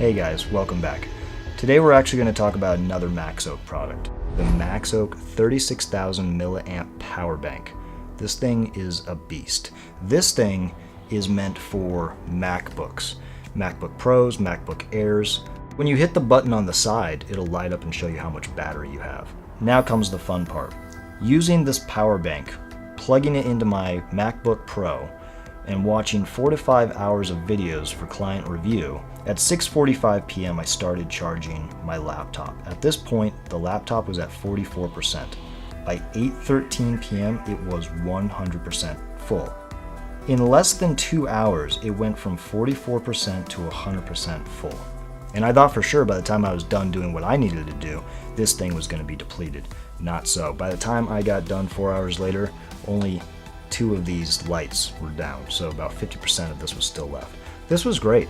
Hey guys, welcome back. Today we're actually going to talk about another Maxoak product, the Maxoak 36,000 milliamp power bank. This thing is a beast. This thing is meant for MacBooks, MacBook Pros, MacBook Airs. When you hit the button on the side, it'll light up and show you how much battery you have. Now comes the fun part. Using this power bank, plugging it into my MacBook Pro, and watching 4 to 5 hours of videos for client review, at 6:45 p.m. I started charging my laptop. At this point, the laptop was at 44%. By 8:13 p.m., it was 100% full. In less than 2 hours, it went from 44% to 100% full. And I thought for sure by the time I was done doing what I needed to do, this thing was going to be depleted. Not so. By the time I got done 4 hours later, only 2 of these lights were down, so about 50% of this was still left. This was great.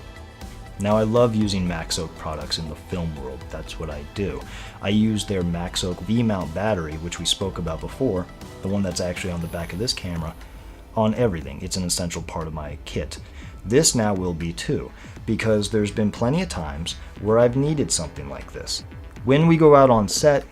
Now I love using Maxoak products in the film world. That's what I do. I use their Maxoak V-mount battery, which we spoke about before, the one that's actually on the back of this camera, on everything. It's an essential part of my kit. This now will be too, because there's been plenty of times where I've needed something like this. When we go out on set,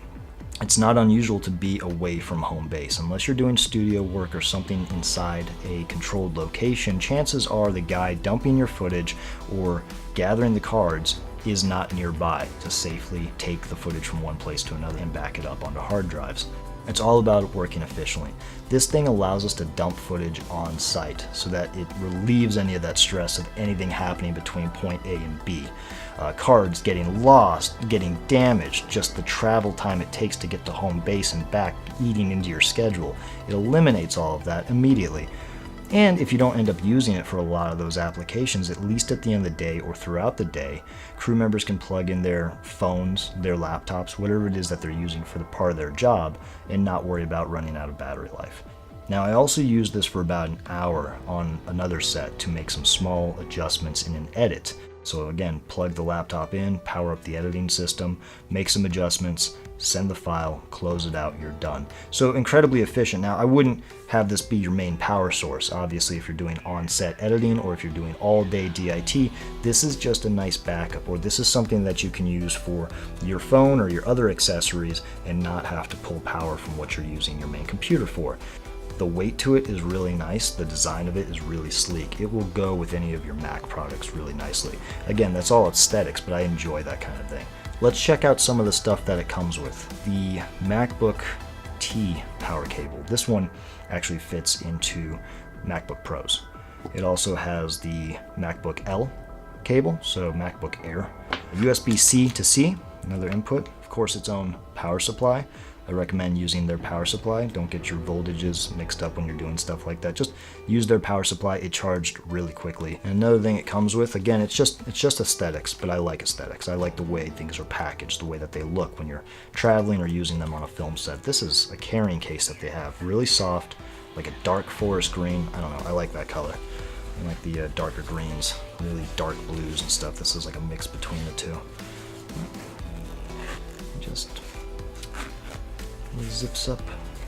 it's not unusual to be away from home base. Unless you're doing studio work or something inside a controlled location, chances are the guy dumping your footage or gathering the cards is not nearby to safely take the footage from one place to another and back it up onto hard drives. It's all about working efficiently. This thing allows us to dump footage on site so that it relieves any of that stress of anything happening between point A and B. Cards getting lost, getting damaged, just the travel time it takes to get to home base and back eating into your schedule. It eliminates all of that immediately. And if you don't end up using it for a lot of those applications, at least at the end of the day or throughout the day, crew members can plug in their phones, their laptops, whatever it is that they're using for the part of their job and not worry about running out of battery life. Now I also used this for about an hour on another set to make some small adjustments in an edit. So again, plug the laptop in, power up the editing system, make some adjustments, send the file, close it out, you're done. So incredibly efficient. Now I wouldn't have this be your main power source. Obviously if you're doing on-set editing or if you're doing all-day DIT, this is just a nice backup, or this is something that you can use for your phone or your other accessories and not have to pull power from what you're using your main computer for. The weight to it is really nice. The design of it is really sleek. It will go with any of your Mac products really nicely. Again, that's all aesthetics, but I enjoy that kind of thing. Let's check out some of the stuff that it comes with. The MacBook T power cable. This one actually fits into MacBook Pros. It also has the MacBook L cable, so MacBook Air. USB-C to C, another input. Of course, its own power supply. I recommend using their power supply. Don't get your voltages mixed up when you're doing stuff like that. Just use their power supply. It charged really quickly. And another thing it comes with, again, it's just aesthetics, but I like aesthetics. I like the way things are packaged, the way that they look when you're traveling or using them on a film set. This is a carrying case that they have. Really soft, like a dark forest green. I don't know, I like that color. I like the darker greens, really dark blues and stuff. This is like a mix between the two. Just zips up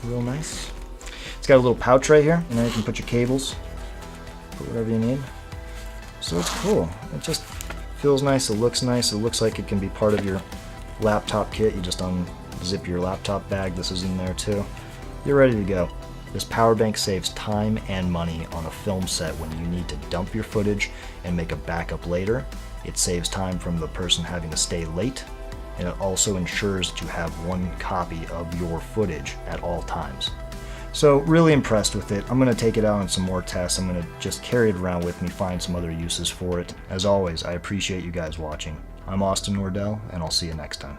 real nice. It's got a little pouch right here, and then you can put your cables, put whatever you need. So it's cool. It just feels nice, it looks nice, it looks like it can be part of your laptop kit. You just unzip your laptop bag, this is in there too. You're ready to go. This power bank saves time and money on a film set when you need to dump your footage and make a backup later. It saves time from the person having to stay late, and it also ensures that you have one copy of your footage at all times. So really impressed with it. I'm going to take it out on some more tests. I'm going to just carry it around with me, find some other uses for it. As always, I appreciate you guys watching. I'm Austin Nordell, and I'll see you next time.